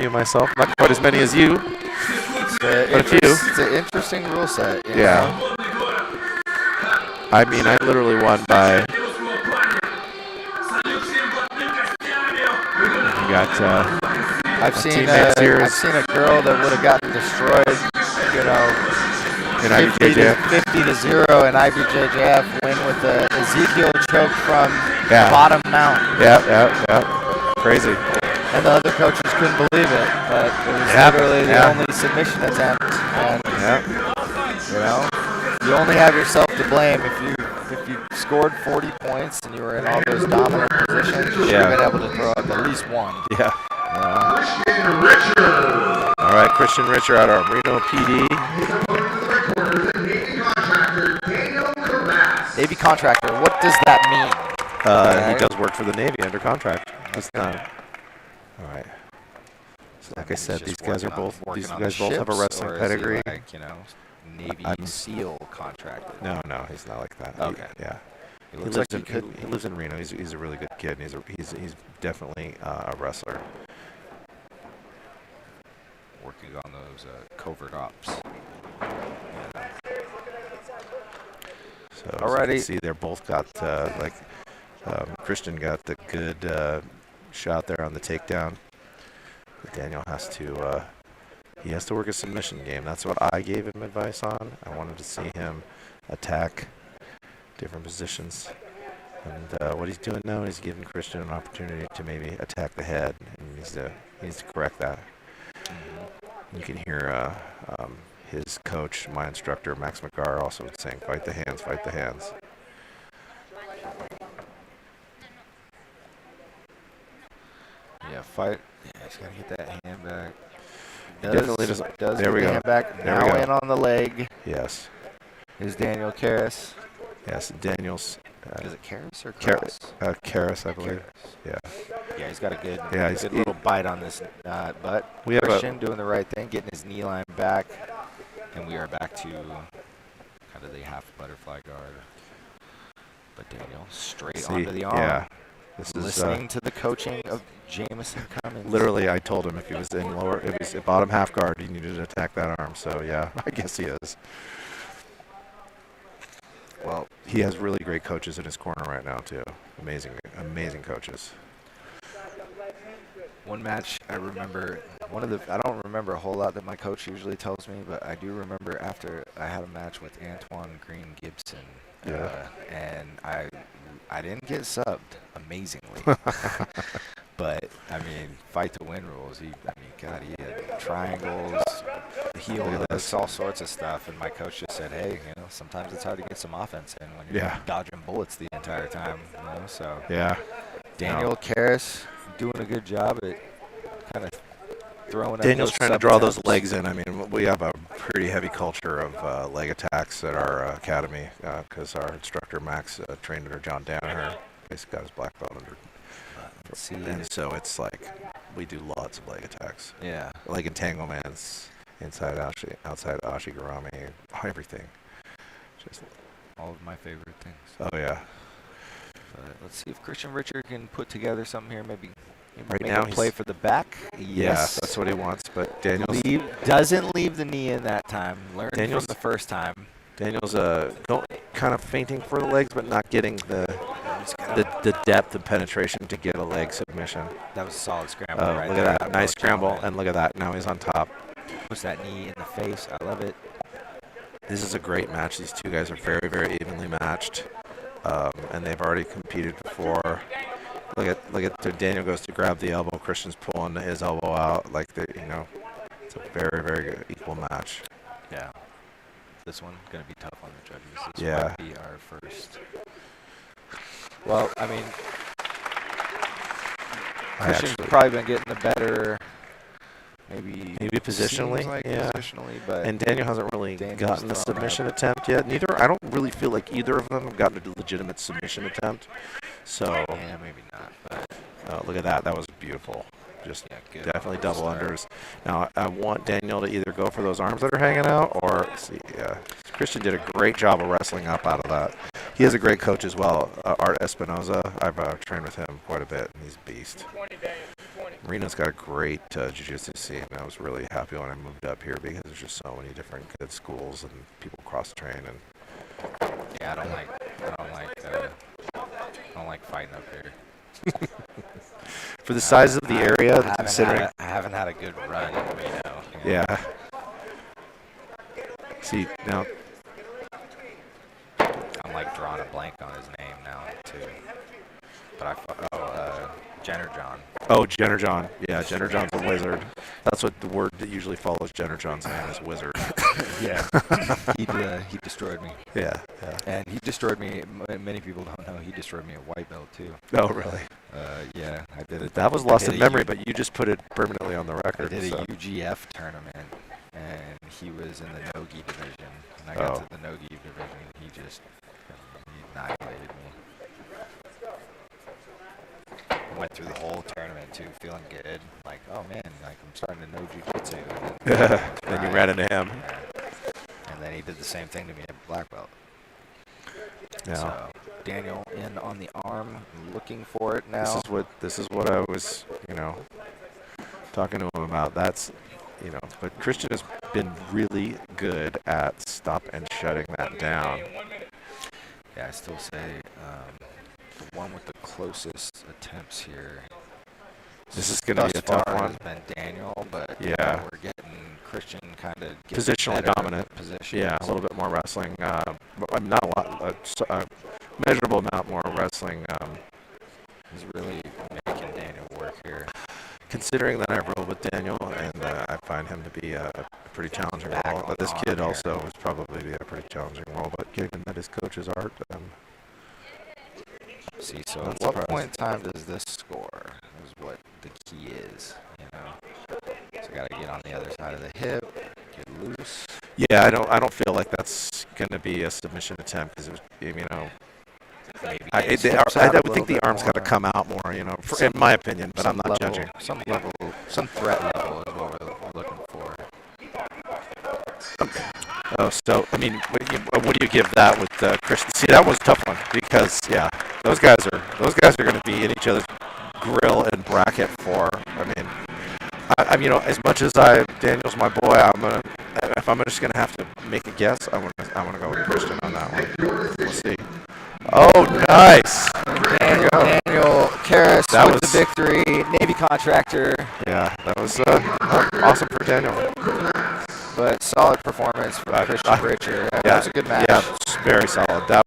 few myself. Not quite as many as you, but a few. It's an interesting rule set. You know? I mean, I literally won by. You got. I've seen a girl that would have gotten destroyed. You know. In IBJJF. 50-0 in IBJJF win with the Ezekiel choke from bottom mount. Yeah. Crazy. And the other coaches couldn't believe it, but it was literally the only submission attempt. And you know, you only have yourself to blame if you scored 40 points and you were in all those dominant positions. You should have been able to throw up at least one. Yeah. Christian Richard. All right, Christian Richard out of Reno PD. Navy contractor. What does that mean? He does work for the Navy under contract. All right. So like I said, these guys both have a wrestling pedigree. Like, you know, Navy SEAL contractor. No, he's not like that. Okay. He lives in Reno. He's a really good kid. And he's definitely a wrestler. Working on those covert ops. So as you can see, they're both got Christian got the good shot there on the takedown. But Daniel has to work a submission game. That's what I gave him advice on. I wanted to see him attack different positions. And what he's doing now is giving Christian an opportunity to maybe attack the head. And he needs to correct that. You can hear his coach, my instructor, Max McGarr, also saying, fight the hands, fight the hands. Yeah, fight. Yeah, he's got to get that hand back. Definitely doesn't. There we go. Hand back. There now we go. in on the leg. Yes. Is Daniel Karras. Yes, Daniel's. Is it Karras or Karras? Karras, I believe. Karras. Yeah, he's got a good, he's good little bite on this but Christian doing the right thing, getting his knee line back, and we are back to kind of the half butterfly guard. But Daniel straight onto the arm. Yeah. This is listening to the coaching of Jamison Cummins. Literally, I told him if he was in lower, if he's bottom half guard, he needed to attack that arm. So yeah, I guess he is. Well, he has really great coaches in his corner right now too. Amazing coaches. One match I remember, I don't remember a whole lot that my coach usually tells me, but I do remember after I had a match with Antoine Green Gibson. And I didn't get subbed, amazingly. But, I mean, fight to win rules. He had triangles, heel hooks, all sorts of stuff. And my coach just said, hey, you know, sometimes it's hard to get some offense in when you're dodging bullets the entire time. You know, so Daniel Karras doing a good job at kind of throwing. Daniel's trying to draw those legs in. I mean, we have a pretty heavy culture of leg attacks at our academy because our instructor Max trained under John Danaher. Basically got his black belt under. And so it's like we do lots of leg attacks. Yeah. Leg entanglements, inside ashi, outside ashi garami, everything. Just all of my favorite things. Oh yeah. But let's see if Christian Richard can put together something here. Maybe right now he's play for the back. Yes, that's what he wants. But Daniel's doesn't leave the knee in that time. Learned from the first time. Daniel's kind of feinting for the legs, but not getting the depth of penetration to get a leg submission. That was a solid scramble. Right look there. at that, nice scramble, and look at that. Now he's on top. Puts that knee in the face. I love it. This is a great match. These two guys are very, very evenly matched, and they've already competed before. Look at Daniel goes to grab the elbow. Christian's pulling his elbow out. Like it's a very, very good equal match. Yeah. This one gonna be tough on the judges. This might be our first. Well, I mean, Christian's probably been getting the better. Maybe positionally, positionally, but and Daniel hasn't really gotten the submission attempt yet. I don't really feel like either of them have gotten a legitimate submission attempt. So yeah, maybe not. But look at that. That was beautiful. Just definitely double unders. Now I want Daniel to either go for those arms that are hanging out, or Christian did a great job of wrestling up out of that. He has a great coach as well, Art Espinoza. I've trained with him quite a bit, and he's a beast. Reno's got a great jiu-jitsu scene. I was really happy when I moved up here because there's just so many different good schools and people cross-train. And Yeah, I don't like fighting up here. for the size of the area, considering I haven't had a good run in Reno. yeah. See now, I'm like drawing a blank on his name now too. But Jenner John. oh Jenner John, yeah, Jenner John's a wizard. That's what the word that usually follows Jenner John's name is, wizard. Yeah, he destroyed me. Yeah. And he destroyed me. Many people don't know he destroyed me at white belt too. Oh really? Yeah, I did it. That was lost in memory, but you just put it permanently on the record. I did so. a UGF tournament, and he was in the no-gi division. And I got to the no-gi division, he annihilated me. Went through the whole tournament too, feeling good. Like, oh man, like I'm starting to know jiu-jitsu. Then you ran into him. And then he did the same thing to me at black belt. Yeah. So Daniel in on the arm, looking for it now. This is what I was, talking to him about. That's, but Christian has been really good at stop and shutting that down. Yeah, I still say the one with the closest attempts here. This is going to be a tough one. Has been Daniel, but yeah, we're getting Christian kind of positionally dominant. Yeah, a little bit more wrestling. Not a lot. Measurable amount more wrestling. He's really making Daniel work here. Considering that I roll with Daniel, and I find him to be a pretty challenging role. But this kid also is probably be a pretty challenging role. But given that his coach's art, see, so at what point in time does this score? Is what the key is, So got to get on the other side of the hip, get loose. Yeah, I don't feel like that's gonna be a submission attempt because I would think the arm's got to come out more, in my opinion. But I'm not judging. Some threat level is what we're looking for. Oh, so what do you give that with Christian? See, that was a tough one because those guys are going to be in each other's grill and bracket for. As much as Daniel's my boy, if I'm just gonna have to make a guess, I want to go with Christian on that one. We'll see. Oh, nice! Daniel Karras with the victory. Navy contractor. Yeah, that was awesome for Daniel. But solid performance from Christian Bridger. That was a good match. Yeah, very solid. That